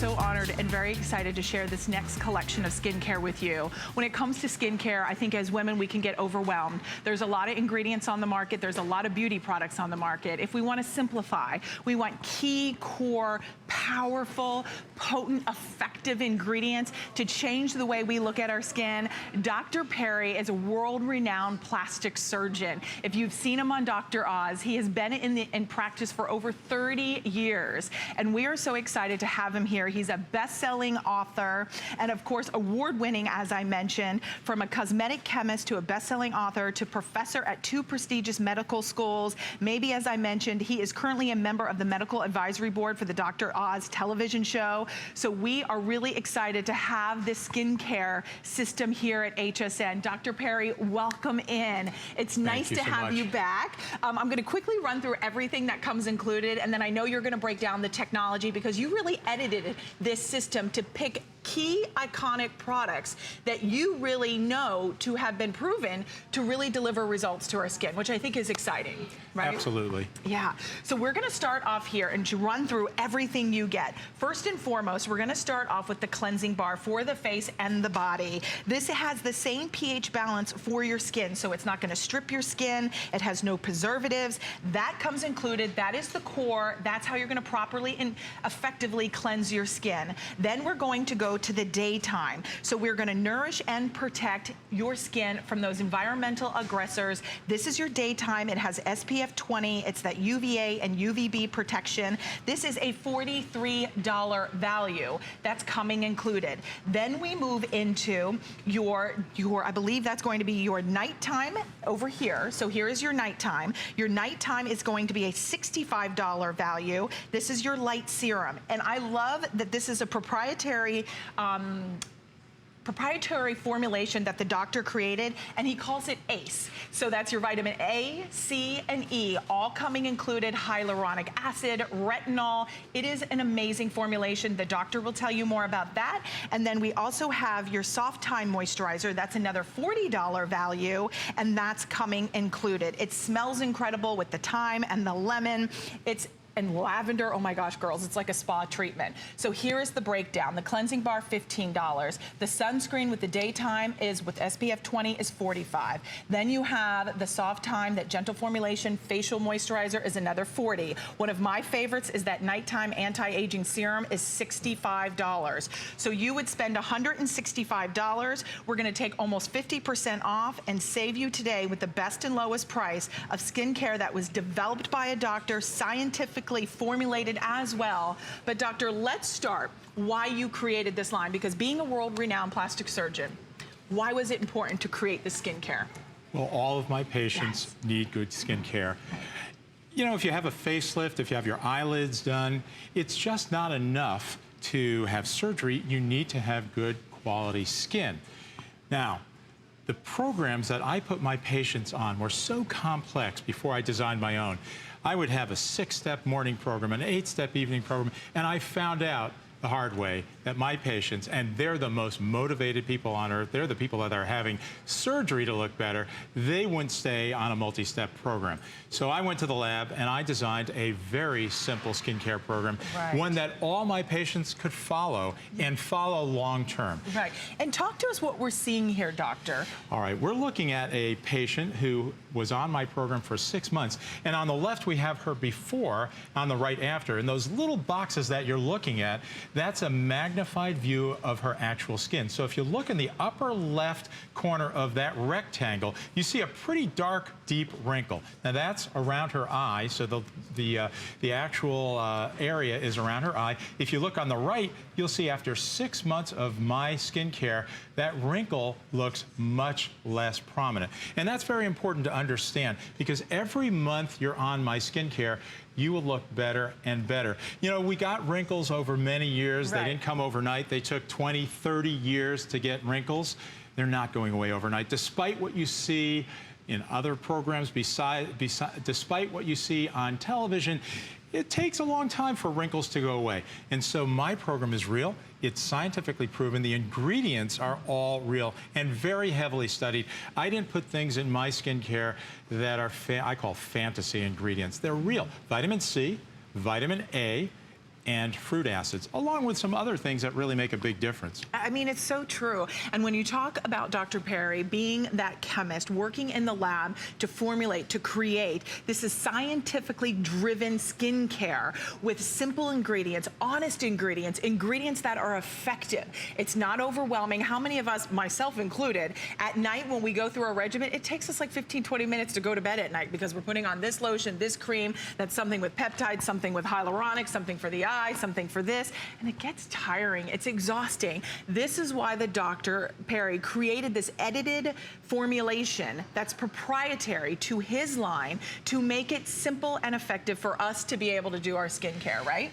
so honored and very excited to share this next collection of skincare with you. When it comes to skincare, I think as women, we can get overwhelmed. There's a lot of ingredients on the market. There's a lot of beauty products on the market. If we want to simplify, we want key, core, powerful, potent, effective ingredients to change the way we look at our skin. Dr. Perry is a world-renowned plastic surgeon. If you've seen him on Dr. Oz, he has been in practice for over 30 years. And we are so excited to have him here. He's a best-selling author and, of course, award-winning, as I mentioned, from a cosmetic chemist to a best-selling author to professor at 2 prestigious medical schools. Maybe, as I mentioned, he is currently a member of the medical advisory board for the Dr. Oz television show. So we are really excited to have this skincare system here at HSN. Dr. Perry, welcome in. It's nice to have you back. I'm going to quickly run through everything that comes included, and then I know you're going to break down the technology because you really edited this system to pick key iconic products that you really know to have been proven to really deliver results to our skin, which I think is exciting, right? Absolutely. Yeah. So we're going to start off here and to run through everything you get. First and foremost, we're going to start off with the cleansing bar for the face and the body. This has the same pH balance for your skin, so it's not going to strip your skin. It has no preservatives. That comes included. That is the core. That's how you're going to properly and effectively cleanse your skin. Then we're going to go to the daytime. So we're going to nourish and protect your skin from those environmental aggressors. This is your daytime. It has SPF 20. It's that UVA and UVB protection. This is a $43 value. That's coming included. Then we move into your I believe that's going to be your nighttime over here. So here is your nighttime. Your nighttime is going to be a $65 value. This is your light serum. And I love that this is a proprietary formulation that the doctor created, and he calls it ACE. So that's your vitamin A, C, and E, all coming included, hyaluronic acid, retinol. It is an amazing formulation. The doctor will tell you more about that. And then we also have your soft time moisturizer. That's another $40 value, and that's coming included. It smells incredible with the thyme and the lemon. And lavender, oh my gosh, girls, it's like a spa treatment. So here is the breakdown. The cleansing bar, $15. The sunscreen with the daytime is with SPF 20 is $45. Then you have the soft time, that gentle formulation facial moisturizer is another $40. One of my favorites is that nighttime anti-aging serum is $65. So you would spend $165. We're gonna take almost 50% off and save you today with the best and lowest price of skincare that was developed by a doctor, scientifically formulated as well. But doctor, let's start why you created this line, because being a world-renowned plastic surgeon, why was it important to create this skincare? Well, all of my patients need good skincare. You know, if you have a facelift, if you have your eyelids done, it's just not enough to have surgery. You need to have good quality skin. Now, the programs that I put my patients on were so complex before I designed my own. I would have a 6-step morning program, an 8-step evening program, and I found out the hard way that my patients, and they're the most motivated people on earth, they're the people that are having surgery to look better, they wouldn't stay on a multi-step program. So I went to the lab and I designed a very simple skincare program, one that all my patients could follow and follow long term. Right, and talk to us what we're seeing here, doctor. All right, we're looking at a patient who was on my program for 6 months, and on the left we have her before, on the right after, and those little boxes that you're looking at, that's a magnified view of her actual skin. So if you look in the upper left corner of that rectangle, you see a pretty dark, deep wrinkle. Now that's around her eye, so the actual area is around her eye. If you look on the right, you'll see after 6 months of my skincare, that wrinkle looks much less prominent. And that's very important to understand, because every month you're on my skincare, you will look better and better. You know, we got wrinkles over many years. They didn't come overnight. They took 20, 30 years to get wrinkles. They're not going away overnight. Despite what you see in other programs, despite what you see on television, it takes a long time for wrinkles to go away. And so my program is real. It's scientifically proven. The ingredients are all real and very heavily studied. I didn't put things in my skincare that are, I call fantasy ingredients. They're real. Vitamin C, vitamin A, and fruit acids, along with some other things that really make a big difference. I mean, it's so true. And when you talk about Dr. Perry being that chemist, working in the lab to formulate, to create, this is scientifically driven skincare with simple ingredients, honest ingredients, ingredients that are effective. It's not overwhelming. How many of us, myself included, at night when we go through our regimen, it takes us like 15, 20 minutes to go to bed at night because we're putting on this lotion, this cream, that's something with peptides, something with hyaluronic, something for the eye, something for this, and it gets tiring. It's exhausting. This is why the Dr. Perry created this edited formulation that's proprietary to his line to make it simple and effective for us to be able to do our skincare, right?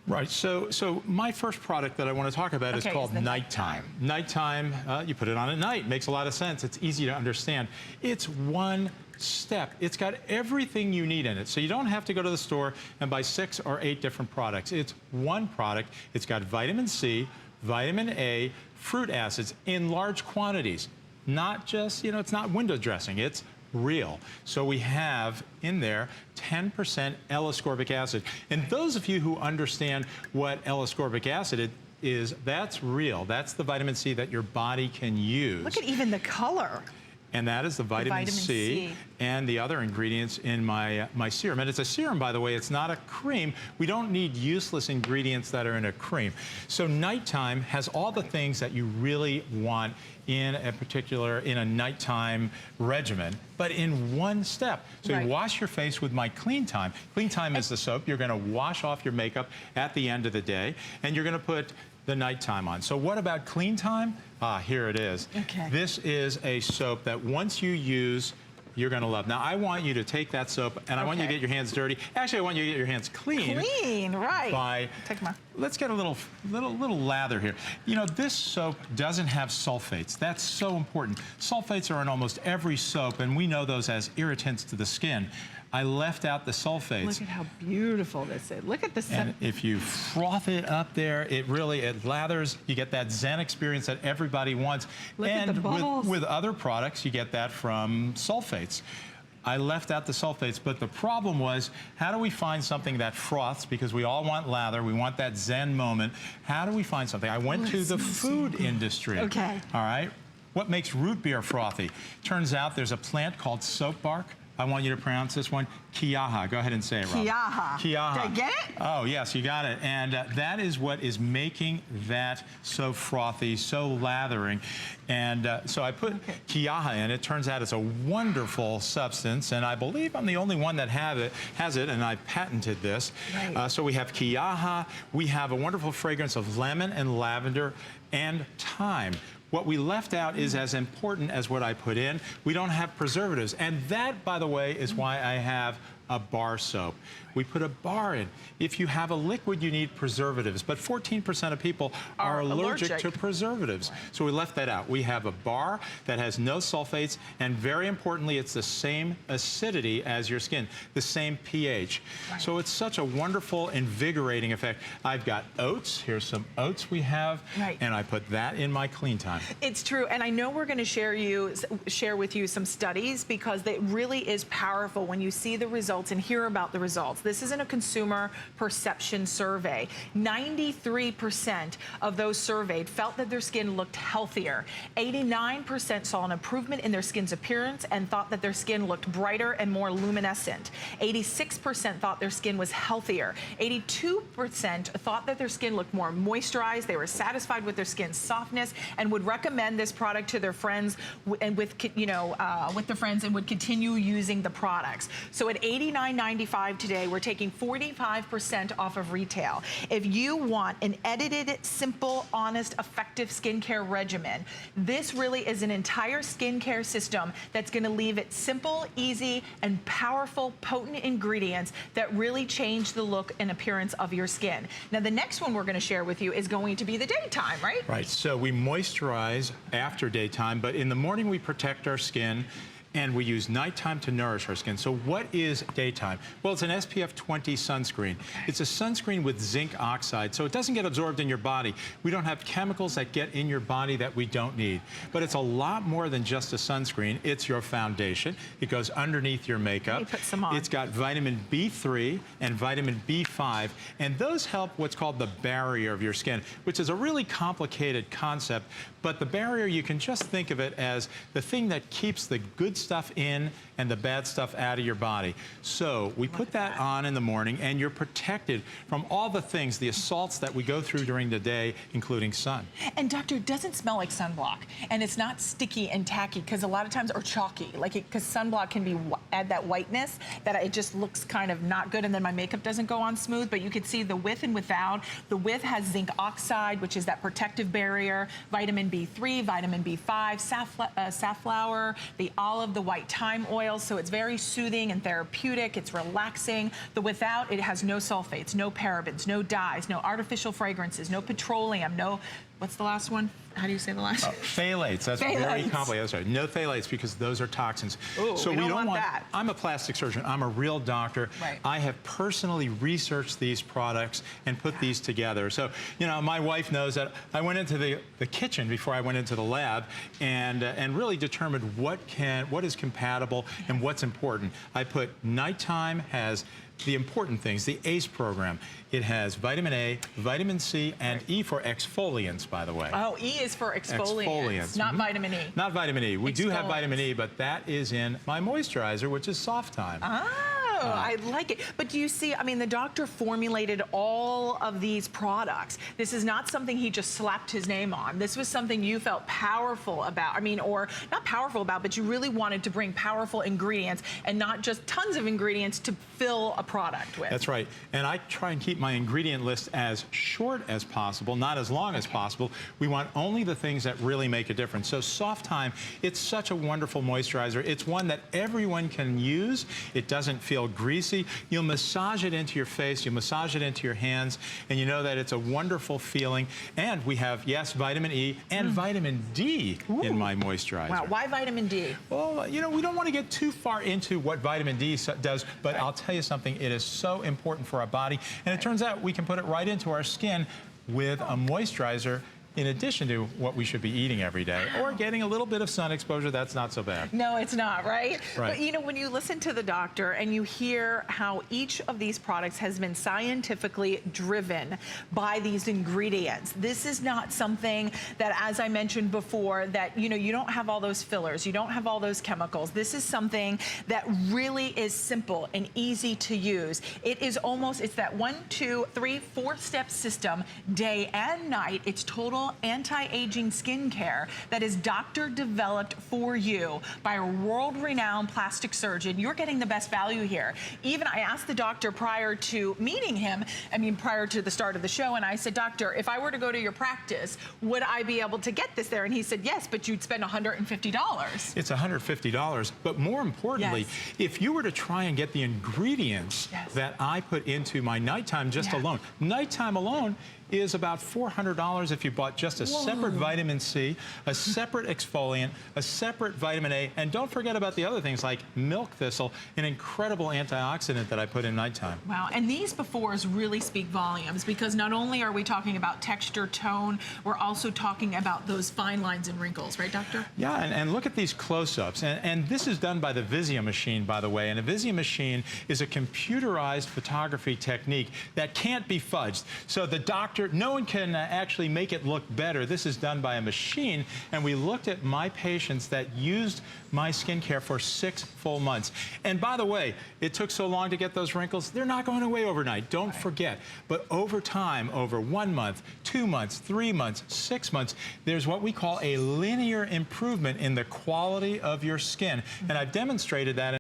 Right, so my first product that I want to talk about is called Nighttime. Nighttime, you put it on at night, makes a lot of sense. It's easy to understand. It's one step. It's got everything you need in it. So you don't have to go to the store and buy 6 or 8 different products. It's one product. It's got vitamin C, vitamin A, fruit acids in large quantities. Not just, you know, it's not window dressing. It's real. So we have in there 10% L-ascorbic acid. And those of you who understand what L-ascorbic acid is, that's real. That's the vitamin C that your body can use. Look at even the color. And that is the vitamin C and the other ingredients in my serum. And it's a serum, by the way. It's not a cream. We don't need useless ingredients that are in a cream. So Nighttime has all the things that you really want in a nighttime regimen, but in one step. So you wash your face with my Clean Time. Clean Time is the soap. You're going to wash off your makeup at the end of the day, and you're going to put the Nighttime on. So what about Clean Time? Here it is. Okay. This is a soap that once you use, you're going to love. Now, I want you to take that soap, and I want you to get your hands dirty. Actually, I want you to get your hands clean. Clean, right. Let's get a little lather here. You know, this soap doesn't have sulfates. That's so important. Sulfates are in almost every soap, and we know those as irritants to the skin. I left out the sulfates. Look at how beautiful this is. Look at this. And if you froth it up there, it lathers. You get that Zen experience that everybody wants. Look at the bubbles. With other products, you get that from sulfates. I left out the sulfates, but the problem was, how do we find something that froths? Because we all want lather, we want that Zen moment. How do we find something? I went to the food industry. Okay. All right. What makes root beer frothy? Turns out there's a plant called soap bark. I want you to pronounce this one, Kiaha. Go ahead and say it, Rob. Kiaha. Kiaha. Did I get it? Oh, yes, you got it. And that is what is making that so frothy, so lathering. And so I put Kiaha in. It turns out it's a wonderful substance, and I believe I'm the only one that has it, and I patented this. Right. So we have Kiaha. We have a wonderful fragrance of lemon and lavender and thyme. What we left out is as important as what I put in. We don't have preservatives. And that, by the way, is why I have a bar soap. We put a bar in. If you have a liquid, you need preservatives, but 14% of people are allergic to preservatives. Right. So we left that out. We have a bar that has no sulfates, and very importantly, it's the same acidity as your skin, the same pH. Right. So it's such a wonderful, invigorating effect. I've got oats. Here's some oats we have, and I put that in my Clean Time. It's true, and I know we're going to share with you some studies, because it really is powerful when you see the results and hear about the results. This isn't a consumer perception survey. 93% of those surveyed felt that their skin looked healthier. 89% saw an improvement in their skin's appearance and thought that their skin looked brighter and more luminescent. 86% thought their skin was healthier. 82% thought that their skin looked more moisturized. They were satisfied with their skin's softness and would recommend this product to their friends and with their friends, and would continue using the products. So at $89.95 today, we're taking 45% off of retail. If you want an edited, simple, honest, effective skincare regimen, this really is an entire skincare system that's going to leave it simple, easy, and powerful, potent ingredients that really change the look and appearance of your skin. Now, the next one we're going to share with you is going to be the daytime, right? Right. So we moisturize after daytime, but in the morning we protect our skin. and we use nighttime to nourish our skin. So what is daytime? Well, it's an SPF 20 sunscreen. It's a sunscreen with zinc oxide, so it doesn't get absorbed in your body. We don't have chemicals that get in your body that we don't need. But it's a lot more than just a sunscreen. It's your foundation. It goes underneath your makeup. Let me put some on. It's got vitamin B3 and vitamin B5, and those help what's called the barrier of your skin, which is a really complicated concept, but the barrier, you can just think of it as the thing that keeps the good stuff in and the bad stuff out of your body. So we put that on in the morning, and you're protected from all the things, the assaults that we go through during the day, including sun. And doctor, it doesn't smell like sunblock, and it's not sticky and tacky, because a lot of times, or chalky, like because sunblock can be add that whiteness that it just looks kind of not good, and then my makeup doesn't go on smooth. But you can see the with and without. The with has zinc oxide, which is that protective barrier, vitamin B3, vitamin B5, safflower, the olive, the white thyme oil. So it's very soothing and therapeutic. It's relaxing. The without, it has no sulfates, no parabens, no dyes, no artificial fragrances, no petroleum, no, what's the last one? How do you say the last one? Phthalates. That's very complicated. That's right. No phthalates, because those are toxins. Ooh, so we don't want that. I'm a plastic surgeon. I'm a real doctor. Right. I have personally researched these products and put these together. So, you know, my wife knows that I went into the kitchen before I went into the lab and really determined what is compatible and what's important. I put nighttime has the important things, the ACE program. It has vitamin A, vitamin C, and E for exfoliants, by the way. Oh, E is for exfoliants. Not vitamin E. Not vitamin E. We do have vitamin E, but that is in my moisturizer, which is Soft Time. Oh, I like it. But do you see, I mean, the doctor formulated all of these products. This is not something he just slapped his name on. This was something you felt powerful about. I mean, or not powerful about, but you really wanted to bring powerful ingredients and not just tons of ingredients to fill a product with. That's right. And I try and keep my ingredient list as short as possible, not as long as possible. We want only the things that really make a difference. So Soft Time, it's such a wonderful moisturizer. It's one that everyone can use. It doesn't feel greasy. You'll massage it into your face, you massage it into your hands, and you know that it's a wonderful feeling. And we have, yes, vitamin E and vitamin D in my moisturizer. Wow, why vitamin D? Well, you know, we don't want to get too far into what vitamin D does, but I'll tell you something, it is so important for our body, and it turns out we can put it right into our skin with a moisturizer, in addition to what we should be eating every day, or getting a little bit of sun exposure. That's not so bad. No, it's not, right? Right. But you know, when you listen to the doctor and you hear how each of these products has been scientifically driven by these ingredients, this is not something that, as I mentioned before, that, you know, you don't have all those fillers, you don't have all those chemicals. This is something that really is simple and easy to use. It is almost, it's that 1, 2, 3, 4-step system, day and night. It's total anti-aging skincare that is doctor developed for you by a world-renowned plastic surgeon. You're getting the best value here. Even I asked the doctor prior to meeting him, I mean prior to the start of the show, and I said, doctor, if I were to go to your practice, would I be able to get this there? And he said, yes, but you'd spend $150. It's $150, but more importantly, if you were to try and get the ingredients that I put into my nighttime just alone, nighttime alone is about $400 if you bought just a separate vitamin C, a separate exfoliant, a separate vitamin A, and don't forget about the other things like milk thistle, an incredible antioxidant that I put in nighttime. Wow, and these befores really speak volumes, because not only are we talking about texture, tone, we're also talking about those fine lines and wrinkles, right, doctor? Yeah, and look at these close-ups, and this is done by the Vizia machine, by the way, and a Vizia machine is a computerized photography technique that can't be fudged. So the doctor, no one can actually make it look better. This is done by a machine, and we looked at my patients that used my skincare for 6 full months. And by the way, it took so long to get those wrinkles, they're not going away overnight, don't forget. But over time, over 1 month, 2 months, 3 months, 6 months, there's what we call a linear improvement in the quality of your skin. And I've demonstrated that